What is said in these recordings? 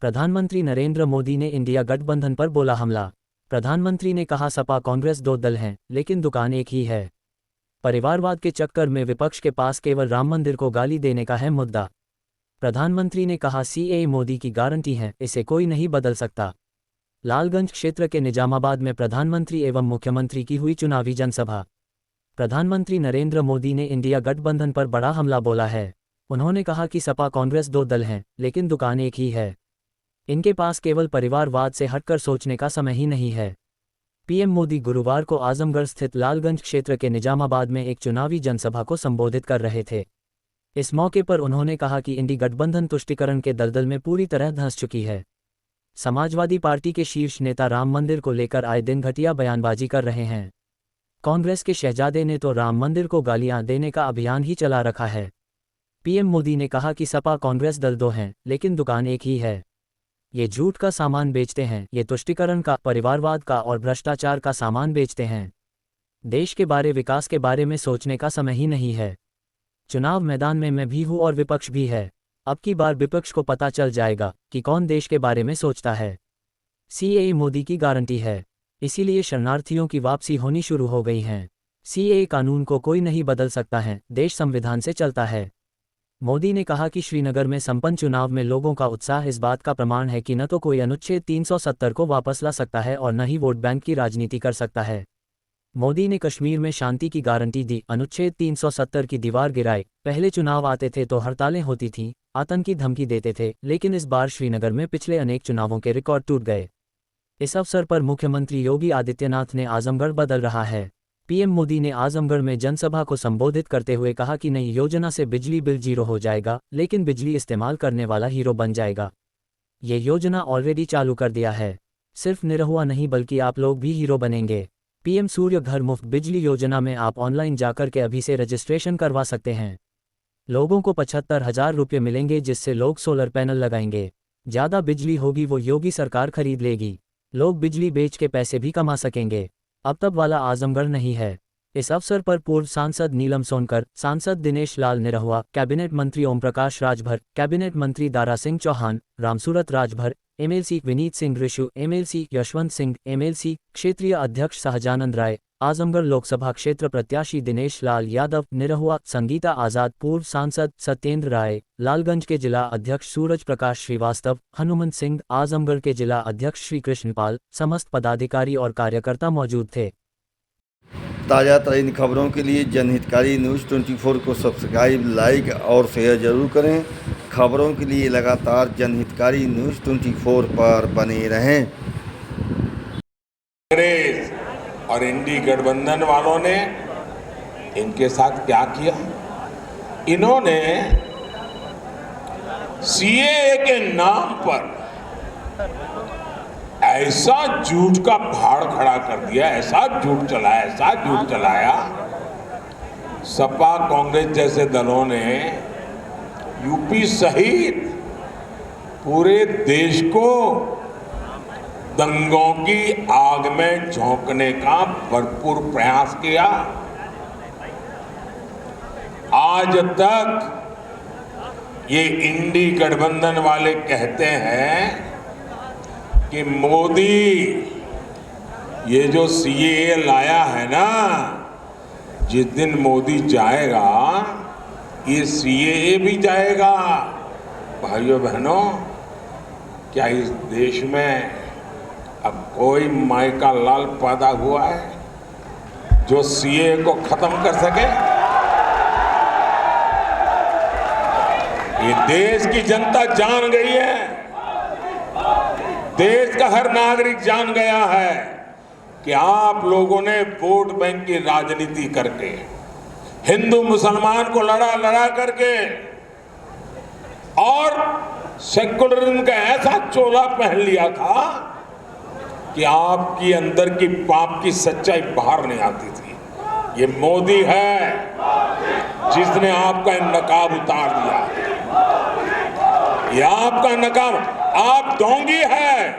प्रधानमंत्री नरेंद्र मोदी ने इंडिया गठबंधन पर बोला हमला। प्रधानमंत्री ने कहा सपा कांग्रेस दो दल हैं, लेकिन दुकान एक ही है। परिवारवाद के चक्कर में विपक्ष के पास केवल राम मंदिर को गाली देने का है मुद्दा। प्रधानमंत्री ने कहा सीएए मोदी की गारंटी है, इसे कोई नहीं बदल सकता। लालगंज क्षेत्र के निजामाबाद में प्रधानमंत्री एवं मुख्यमंत्री की हुई चुनावी जनसभा। प्रधानमंत्री नरेंद्र मोदी ने इंडिया गठबंधन पर बड़ा हमला बोला है। उन्होंने कहा कि सपा कांग्रेस दो दल हैं, लेकिन दुकान एक ही है। इनके पास केवल परिवारवाद से हटकर सोचने का समय ही नहीं है। पीएम मोदी गुरुवार को आजमगढ़ स्थित लालगंज क्षेत्र के निजामाबाद में एक चुनावी जनसभा को संबोधित कर रहे थे। इस मौके पर उन्होंने कहा कि इंडी गठबंधन तुष्टीकरण के दलदल में पूरी तरह धंस चुकी है। समाजवादी पार्टी के शीर्ष नेता राम मंदिर को लेकर आए दिन घटिया बयानबाजी कर रहे हैं। कांग्रेस के शहजादे ने तो राम मंदिर को गालियां देने का अभियान ही चला रखा है। पीएम मोदी ने कहा कि सपा कांग्रेस दल दो हैं, लेकिन दुकान एक ही है। ये झूठ का सामान बेचते हैं, ये तुष्टीकरण का, परिवारवाद का और भ्रष्टाचार का सामान बेचते हैं। देश के बारे, विकास के बारे में सोचने का समय ही नहीं है। चुनाव मैदान में मैं भी हूं और विपक्ष भी है। अब की बार विपक्ष को पता चल जाएगा कि कौन देश के बारे में सोचता है। सीएए मोदी की गारंटी है, इसीलिए शरणार्थियों की वापसी होनी शुरू हो गई है। सीएए कानून को कोई नहीं बदल सकता है, देश संविधान से चलता है। मोदी ने कहा कि श्रीनगर में संपन्न चुनाव में लोगों का उत्साह इस बात का प्रमाण है कि न तो कोई अनुच्छेद 370 को वापस ला सकता है और न ही वोट बैंक की राजनीति कर सकता है। मोदी ने कश्मीर में शांति की गारंटी दी, अनुच्छेद 370 की दीवार गिराई। पहले चुनाव आते थे तो हड़तालें होती थीं, आतंकी धमकी देते थे, लेकिन इस बार श्रीनगर में पिछले अनेक चुनावों के रिकॉर्ड टूट गए। इस अवसर पर मुख्यमंत्री योगी आदित्यनाथ ने आजमगढ़ बदल रहा है। पीएम मोदी ने आजमगढ़ में जनसभा को संबोधित करते हुए कहा कि नई योजना से बिजली बिल जीरो हो जाएगा, लेकिन बिजली इस्तेमाल करने वाला हीरो बन जाएगा। ये योजना ऑलरेडी चालू कर दिया है। सिर्फ निरहुआ नहीं बल्कि आप लोग भी हीरो बनेंगे। पीएम सूर्य घर मुफ्त बिजली योजना में आप ऑनलाइन जाकर के अभी से रजिस्ट्रेशन करवा सकते हैं। लोगों को 75,000 रुपये मिलेंगे, जिससे लोग सोलर पैनल लगाएंगे। ज़्यादा बिजली होगी वो योगी सरकार खरीद लेगी। लोग बिजली बेच के पैसे भी कमा सकेंगे। अब तब वाला आजमगढ़ नहीं है। इस अवसर पर पूर्व सांसद नीलम सोनकर, सांसद दिनेश लाल निरहुआ, कैबिनेट मंत्री ओम प्रकाश राजभर, कैबिनेट मंत्री Dara Singh Chauhan, Ramsurat Rajbhar, MLC Vineet Singh Rishu, MLC Yashwant Singh, MLC क्षेत्रीय अध्यक्ष शाहजानंद राय, आजमगढ़ लोकसभा क्षेत्र प्रत्याशी दिनेश लाल यादव, निरहुआ संगीता आजाद, पूर्व सांसद सत्येंद्र राय, लालगंज के जिला अध्यक्ष सूरज प्रकाश श्रीवास्तव, हनुमंत सिंह, आजमगढ़ के जिला अध्यक्ष श्री कृष्णपाल, समस्त पदाधिकारी और कार्यकर्ता मौजूद थे। ताज़ा तरीन खबरों के लिए जनहितकारी न्यूज़ 24 को सब्सक्राइब, लाइक और शेयर जरूर करें। खबरों के लिए लगातार जनहितकारी न्यूज़ 24 पर बने रहें। कांग्रेस और इंडी गठबंधन वालों ने इनके साथ क्या किया? इन्होंने सीएए के नाम पर ऐसा झूठ का पहाड़ खड़ा कर दिया, ऐसा झूठ चलाया। सपा कांग्रेस जैसे दलों ने यूपी सहित पूरे देश को दंगों की आग में झोंकने का भरपूर प्रयास किया। आज तक ये इंडी गठबंधन वाले कहते हैं कि मोदी ये जो सीएए लाया है ना, जिस दिन मोदी जाएगा ये सीएए भी जाएगा। भाइयों बहनों, क्या इस देश में अब कोई माई का लाल पैदा हुआ है जो सीएए को खत्म कर सके? ये देश की जनता जान गई है, देश का हर नागरिक जान गया है कि आप लोगों ने वोट बैंक की राजनीति करके, हिंदू मुसलमान को लड़ा करके और सेकुलरिज्म का ऐसा चोला पहन लिया था कि आपकी अंदर की पाप की सच्चाई बाहर नहीं आती थी। ये मोदी है जिसने आपका नकाब उतार दिया। ये आपका नकाब, आप ढोंगी है,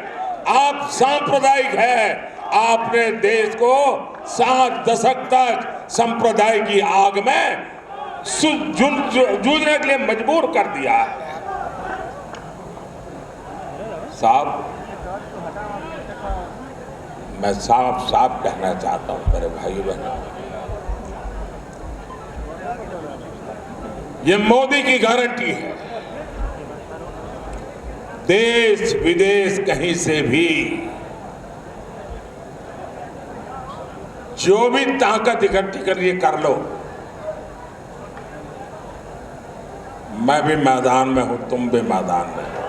आप सांप्रदायिक है। आपने देश को 7 दशक तक संप्रदाय की आग में जूझने के लिए मजबूर कर दिया है। साहब, मैं साफ साफ कहना चाहता हूं मेरे भाइयों बहनों, ये मोदी की गारंटी है। देश विदेश कहीं से भी जो भी ताकत इकट्ठी करिए कर लो, मैं भी मैदान में हूं, तुम भी मैदान में।